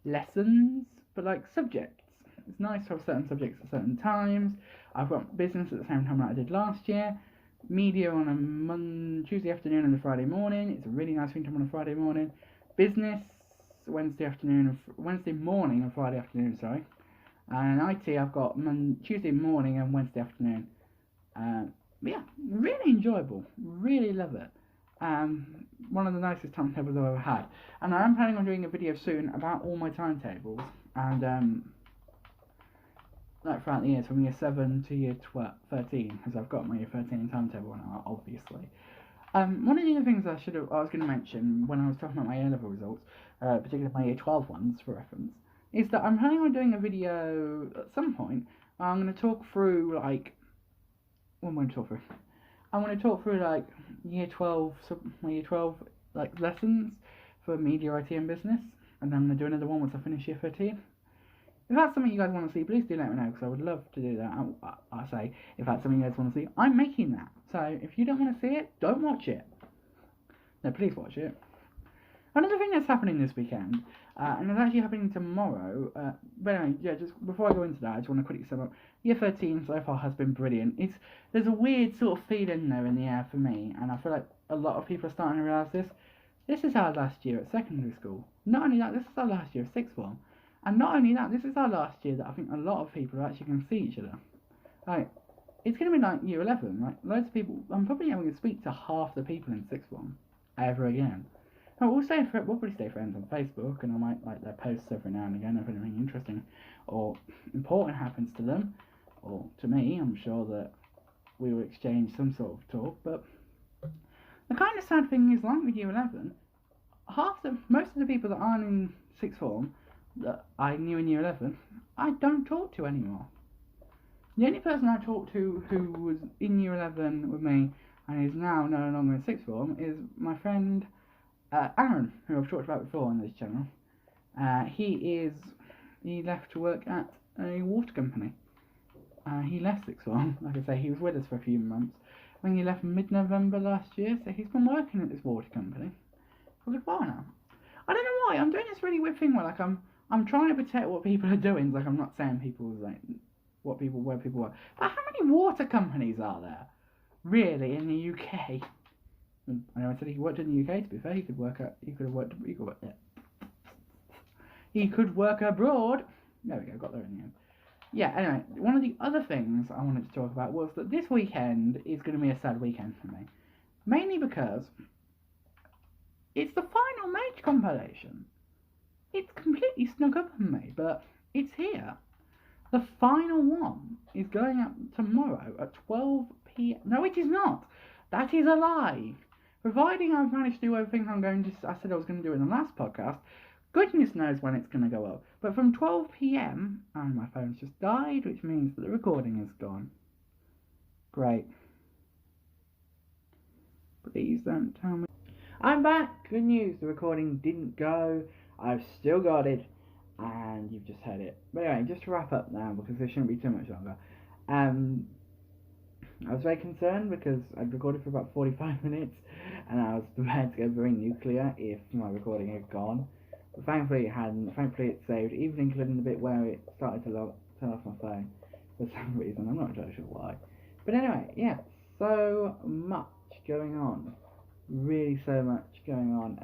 lessons, but like subjects. It's nice to have certain subjects at certain times. I've got business at the same time that I did last year. Media on a Tuesday afternoon and a Friday morning. It's a really nice thing to have on a Friday morning. Business Wednesday morning and Friday afternoon, sorry. And IT I've got Tuesday morning and Wednesday afternoon. But yeah, really enjoyable. Really love it. One of the nicest timetables I've ever had. And I am planning on doing a video soon about all my timetables. And like throughout the years from year 7 to year 13, because I've got my year 13 timetable now, obviously. One of the other things I was going to mention when I was talking about my A-level results, particularly my year 12 ones for reference, is that I'm planning on doing a video at some point. I'm going to talk through like, what am I going to talk through? I'm going to talk through like my year 12 like lessons for media, IT and business, and then I'm going to do another one once I finish year 13. If that's something you guys want to see, please do let me know, because I would love to do that. I say, if that's something you guys want to see, I'm making that. So if you don't want to see it, don't watch it. No, please watch it. Another thing that's happening this weekend, and it's actually happening tomorrow, but anyway, yeah, just before I go into that, I just want to quickly sum up. Year 13 so far has been brilliant. There's a weird sort of feeling there in the air for me, and I feel like a lot of people are starting to realise this. This is our last year at secondary school. Not only that, this is our last year of sixth form. And not only that, this is our last year that I think a lot of people are actually going to see each other. Like, it's going to be like year 11, like, loads of people, I'm probably never going to speak to half the people in sixth form ever again. Now, we'll probably stay friends on Facebook, and I might like their posts every now and again if anything interesting or important happens to them, or to me. I'm sure that we will exchange some sort of talk, but the kind of sad thing is, like with year 11, most of the people that aren't in sixth form that I knew in year 11, I don't talk to anymore. The only person I talked to who was in year 11 with me and is now no longer in sixth form is my friend Aaron, who I've talked about before on this channel. He left to work at a water company. He left sixth form, like I say, he was with us for a few months. I think he left mid-November last year, so he's been working at this water company for a good while now. I don't know why, I'm doing this really weird thing where like I'm trying to protect what people are doing. Like, I'm not saying where people work. But how many water companies are there, really, in the UK? I know I said he worked in the UK. To be fair, he could work abroad. There we go, got there in the end. Yeah. Anyway, one of the other things I wanted to talk about was that this weekend is going to be a sad weekend for me, mainly because it's the final Mage compilation. It's completely snuck up on me, but it's here. The final one is going up tomorrow at 12 p.m. No, it is not. That is a lie. providing I've managed to do everything I said I was going to do in the last podcast, goodness knows when it's going to go up. But from 12 p.m, and my phone's just died, which means that the recording is gone. Great. Please don't tell me. I'm back! Good news, the recording didn't go. I've still got it, and you've just heard it. But anyway, just to wrap up now, because there shouldn't be too much longer. I was very concerned because I'd recorded for about 45 minutes, and I was prepared to go very nuclear if my recording had gone. But thankfully it hadn't. Thankfully it saved, even including the bit where it started to turn off my phone for some reason. I'm not entirely sure why. But anyway, yeah, so much going on. Really so much going on.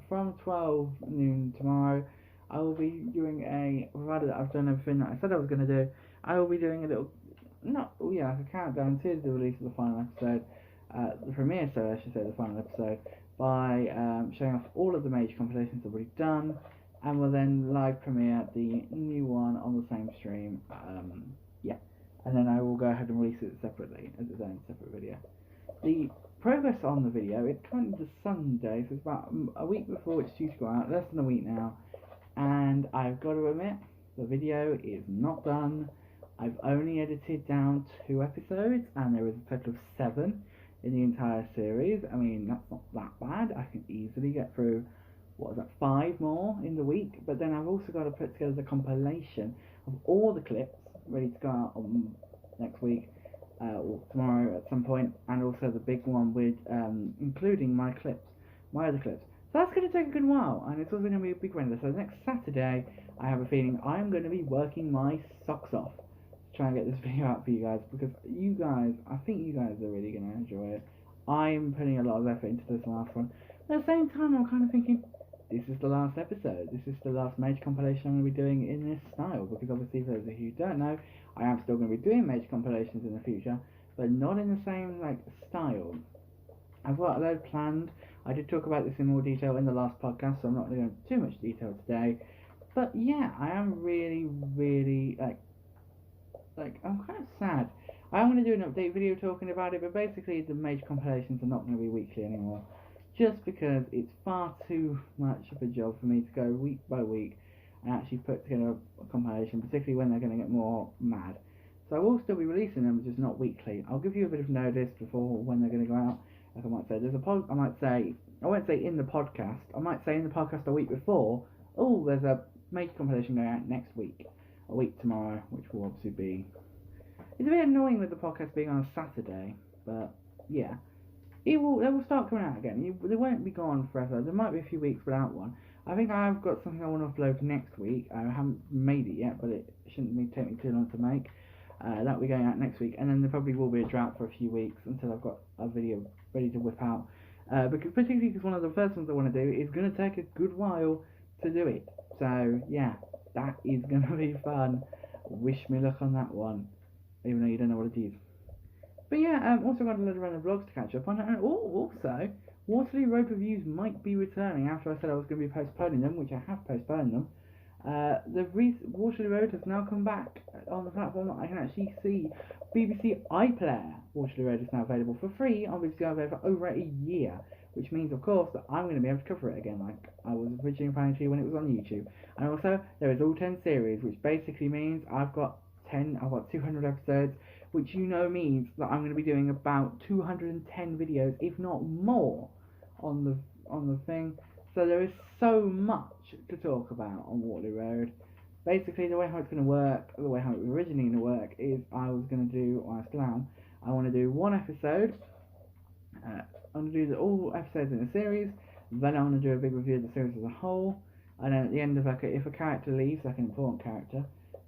From 12 noon tomorrow, I will be doing provided that I've done everything that I said I was going to do, I will be doing a little, a countdown to the release of the final episode, the premiere, so I should say the final episode, by showing off all of the major compilations I've already done, and will then live premiere the new one on the same stream, and then I will go ahead and release it separately, as its own separate video. The progress on the video, it's currently the Sunday, so it's about a week before it's due to go out, less than a week now, and I've got to admit, the video is not done. I've only edited down 2 episodes, and there is a total of 7 in the entire series. I mean, that's not that bad. I can easily get through, 5 more in the week, but then I've also got to put together the compilation of all the clips ready to go out on next week, or tomorrow at some point, and also the big one with including my other clips. So that's going to take a good while, and it's also going to be a big render. So next Saturday, I have a feeling I'm going to be working my socks off to try and get this video out for you guys, because I think you guys are really going to enjoy it. I'm putting a lot of effort into this last one. At the same time, I'm kind of thinking, this is the last episode. This is the last major compilation I'm going to be doing in this style, because obviously, for those of you who don't know, I am still going to be doing major compilations in the future, but not in the same style. I've got a load planned. I did talk about this in more detail in the last podcast, so I'm not going to go into too much detail today. But yeah, I am really, really I'm kind of sad. I am going to do an update video talking about it, but basically the major compilations are not going to be weekly anymore, just because it's far too much of a job for me to go week by week and actually put together a compilation, particularly when they're going to get more mad. So I will still be releasing them, just not weekly. I'll give you a bit of notice before when they're going to go out. Like I might say, I won't say in the podcast, I might say in the podcast a week before, there's a major compilation going out next week, a week tomorrow, which will obviously be, it's a bit annoying with the podcast being on a Saturday, but yeah, they will start coming out again. They won't be gone forever. There might be a few weeks without one. I think I've got something I want to upload next week. I haven't made it yet, but it shouldn't take me too long to make. That'll be going out next week, and then there probably will be a drought for a few weeks until I've got a video ready to whip out. Particularly because one of the first ones I want to do is going to take a good while to do it. So yeah, that is going to be fun. Wish me luck on that one, even though you don't know what it is. But yeah, also got a load of random vlogs to catch up on, and also Waterloo Road reviews might be returning after I said I was going to be postponing them, which I have postponed them. Waterloo Road has now come back on the platform that I can actually see. BBC iPlayer Waterloo Road is now available for free on BBC iPlayer for over a year, which means, of course, that I'm going to be able to cover it again like I was originally planning to when it was on YouTube. And also, there is all 10 series, which basically means I've got 200 episodes, which means that I'm going to be doing about 210 videos, if not more, on the thing. So there is so much to talk about on Waterloo Road. Basically, the way how it's going to work, the way how it was originally going to work, is I was going to do, or I still am, I want to do one episode. I'm going to do all episodes in the series. Then I want to do a big review of the series as a whole. And then at the end of if a character leaves, like an important character,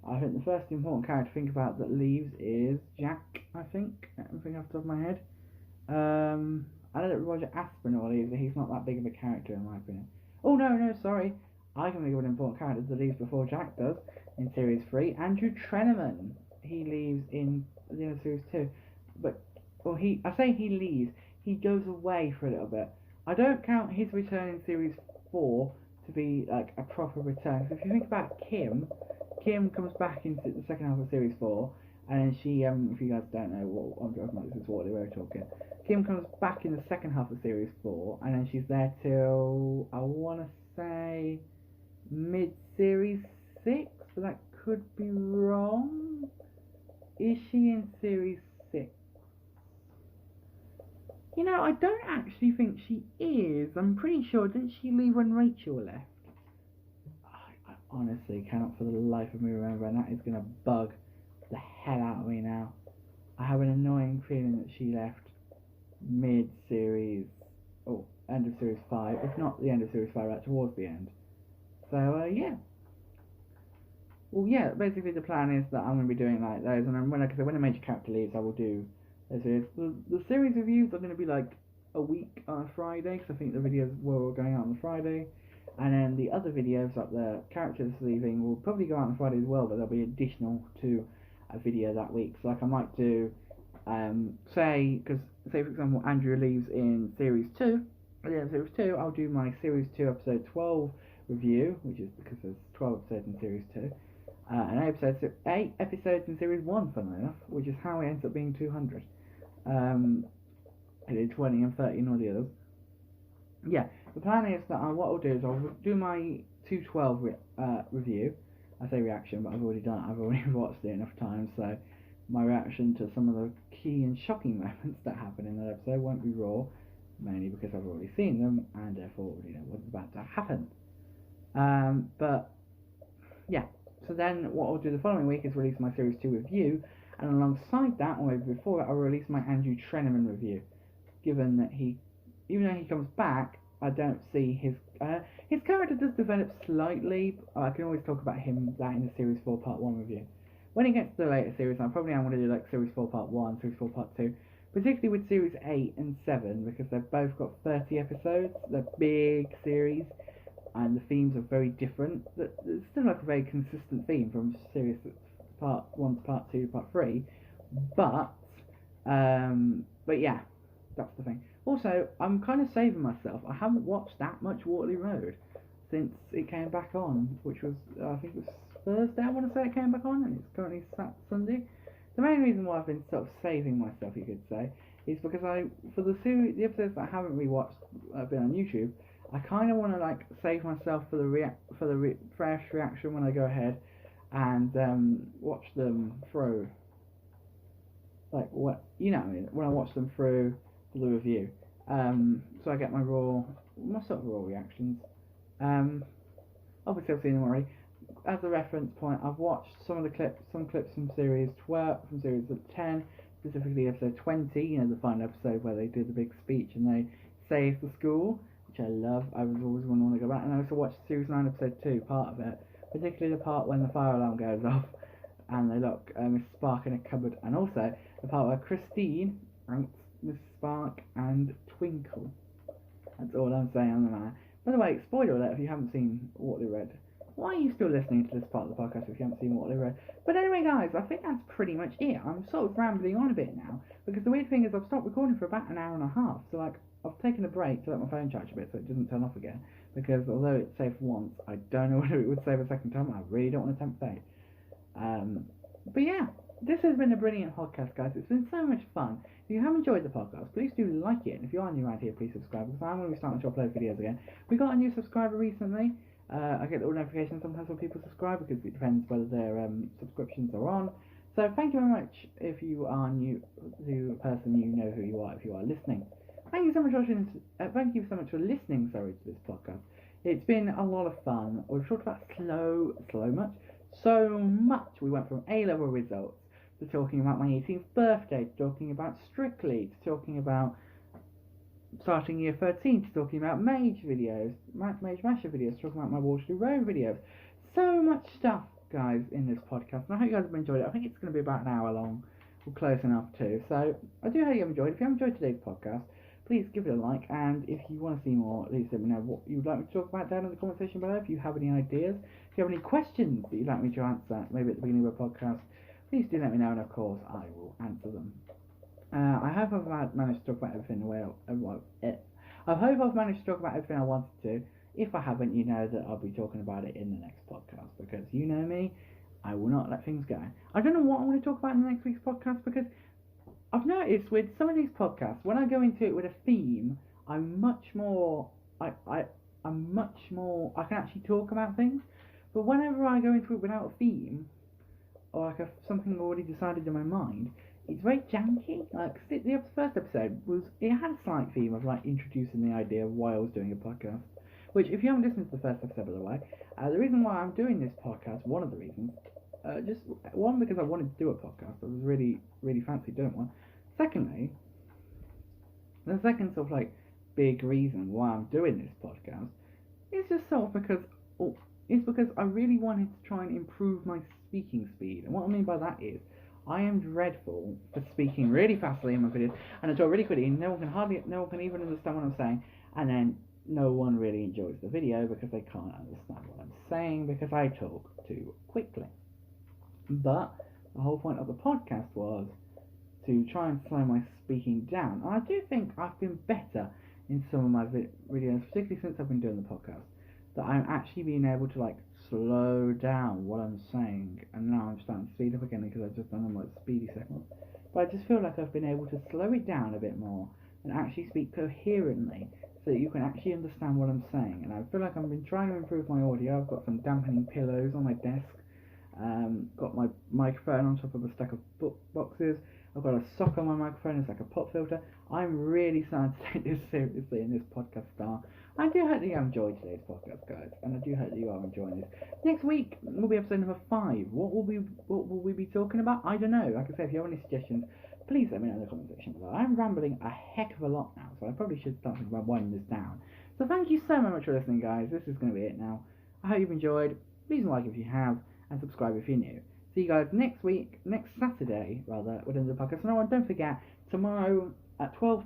I think the first important character to think about that leaves is Jack, I think. I'm thinking off the top of my head. I know that Roger Aspinall leaves, but he's not that big of a character in my opinion. Oh no, sorry. I can think of an important character that leaves before Jack does in Series 3. Andrew Treneman. He leaves in the end of Series 2. I say he leaves. He goes away for a little bit. I don't count his return in Series 4 to be like a proper return. Because if you think about Kim comes back into the second half of Series 4, and then she, if you guys don't know what I'm talking about, this is what they were talking. Kim comes back in the second half of Series 4, and then she's there till, I want to say, mid-Series 6, but that could be wrong. Is she in Series 6? You know, I don't actually think she is. I'm pretty sure, didn't she leave when Rachel left? I honestly cannot for the life of me remember, and that is going to bug the hell out of me now. I have an annoying feeling that she left mid-series, or end of Series 5, if not the end of Series 5, right towards the end. So, yeah. Well, yeah, basically the plan is that I'm going to be doing like those, and then when a major character leaves, I will do those series. The series reviews are going to be like a week on a Friday, because I think the videos were going out on the Friday, and then the other videos, like the characters leaving, will probably go out on Friday as well, but they'll be additional to a video that week. So like I might do, say for example Andrew leaves in Series 2, at the end of Series 2, I'll do my Series 2 episode 12 review, which is because there's 12 episodes in Series 2. And 8 episodes in Series 1, funnily enough, which is how it ends up being 200. I did 20 and 30 and all the others. Yeah, the plan is that what I'll do is I'll do my 212 review. I say reaction, but I've already done it. I've already watched it enough times, so my reaction to some of the key and shocking moments that happen in that episode won't be raw, mainly because I've already seen them, and therefore already know what's about to happen. But, yeah. So then what I'll do the following week is release my Series 2 review, and alongside that, or maybe before that, I'll release my Andrew Treneman review. Given that even though he comes back, I don't see his character does develop slightly. I can always talk about that in the Series 4 Part 1 review. When it gets to the later series, I probably am going to do like Series 4 Part 1, Series 4 Part 2, particularly with Series 8 and 7, because they've both got 30 episodes. They're big series, and the themes are very different. It's still like a very consistent theme from Series Part 1 to Part 2 to Part 3, but yeah, that's the thing. Also, I'm kind of saving myself. I haven't watched that much Waterloo Road since it came back on, which was, I think it was Thursday, I want to say it came back on, and it's currently Sunday. The main reason why I've been sort of saving myself, you could say, is because for the episodes that I haven't rewatched, been on YouTube, I kind of want to like save myself for the fresh reaction when I go ahead and watch them through. Like what when I watch them through for the review, so I get my sort of raw reactions. Obviously I've seen them already. As a reference point, I've watched some clips from Series 12, from Series 10, specifically episode 20. The final episode where they do the big speech and they save the school, which I love. I was always want to go back. And I also watched Series 9 episode 2, part of it, particularly the part when the fire alarm goes off and they look Miss Spark in a cupboard, and also the part where Christine ranks Miss Spark and Twinkle. That's all I'm saying on the matter. By the way, spoiler alert if you haven't seen Waterloo Red. Why are you still listening to this part of the podcast if you haven't seen Waterloo Red? But anyway, guys, I think that's pretty much it. I'm sort of rambling on a bit now, because the weird thing is I've stopped recording for about an hour and a half, so like I've taken a break to let my phone charge a bit so it doesn't turn off again, because although it's saved once, I don't know whether it would save a second time. I really don't want to tempt fate. But yeah, this has been a brilliant podcast, guys. It's been so much fun. If you have enjoyed the podcast, please do like it, and if you are new around here, please subscribe, because I'm going to be starting to upload videos again. We got a new subscriber recently. I get little notifications sometimes when people subscribe, because it depends whether their subscriptions are on. So thank you very much if you are new to a person, you know who you are if you are listening. Thank you so much for listening. Thank you so much for listening. To this podcast. It's been a lot of fun. We've talked about so much. We went from A-level results to talking about my 18th birthday, to talking about Strictly, to talking about starting year 13, to talking about Mage videos, Mage Masher videos, to talking about my Waterloo Road videos. So much stuff, guys, in this podcast, and I hope you guys have enjoyed it. I think it's going to be about an hour long, or close enough too. So I do hope you have enjoyed it. If you have enjoyed today's podcast, please give it a like, and if you want to see more, please let me know what you'd like me to talk about down in the comment section below. If you have any ideas, if you have any questions that you'd like me to answer, maybe at the beginning of a podcast, please do let me know, and of course I will answer them. I hope I've managed to talk about everything I hope I've managed to talk about everything I wanted to. If I haven't, you know that I'll be talking about it in the next podcast, because you know me, I will not let things go. I don't know what I want to talk about in the next week's podcast, because I've noticed with some of these podcasts, when I go into it with a theme, I'm much more, I'm much more, I can actually talk about things. But whenever I go into it without a theme, or like something already decided in my mind, it's very janky. Like the first episode it had a slight theme of like introducing the idea of why I was doing a podcast. Which, if you haven't listened to the first episode, by the way, the reason why I'm doing this podcast, one of the reasons, just one, because I wanted to do a podcast. I was really, really fancy doing one. Secondly, the second sort of like big reason why I'm doing this podcast is just sort of because, it's because I really wanted to try and improve my speaking speed. And what I mean by that is, I am dreadful for speaking really fastly in my videos, and I talk really quickly, and no one can even understand what I'm saying, and then no one really enjoys the video because they can't understand what I'm saying because I talk too quickly. But the whole point of the podcast was to try and slow my speaking down. And I do think I've been better in some of my videos, particularly since I've been doing the podcast, that I'm actually being able to like slow down what I'm saying, and now I'm starting to speed up again because I've just done them like speedy seconds. But I just feel like I've been able to slow it down a bit more and actually speak coherently so that you can actually understand what I'm saying. And I feel like I've been trying to improve my audio. I've got some dampening pillows on my desk, got my microphone on top of a stack of book boxes. I've got a sock on my microphone, it's like a pop filter. I'm really starting to take this seriously in this podcast style. I do hope that you enjoyed today's podcast, guys, and I do hope that you are enjoying this. Next week will be episode number 5. What will we be talking about? I don't know. Like I said, if you have any suggestions, please let me know in the comment section below. I'm rambling a heck of a lot now, so I probably should start thinking about winding this down. So thank you so much for listening, guys. This is going to be it now. I hope you've enjoyed. Please like if you have, and subscribe if you're new. See you guys next Saturday, with another podcast. And don't forget, tomorrow at 12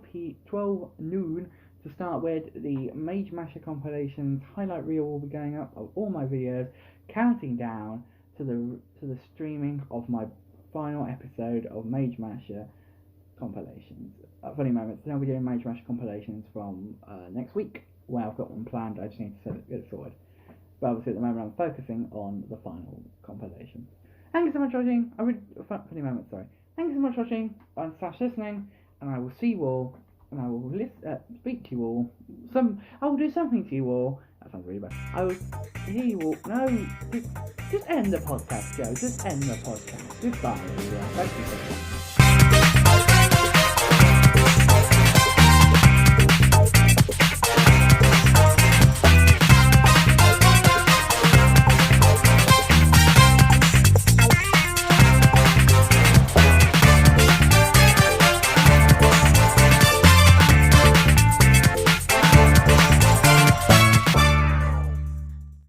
noon, to start with, the Mage Masher compilations highlight reel will be going up of all my videos, counting down to the streaming of my final episode of Mage Masher compilations. Funny moments. Then I'll be doing Mage Masher compilations from next week, where I've got one planned. I just need to get it sorted. But obviously at the moment I'm focusing on the final compilation. Thank you so much for watching. Funny moment, sorry. Thank you so much for watching and / listening, and I will see you all. And I will speak to you all. I will do something to you all. That sounds really bad. I will hear you all. No, just end the podcast, Joe. Just end the podcast. Goodbye. Thank you so much.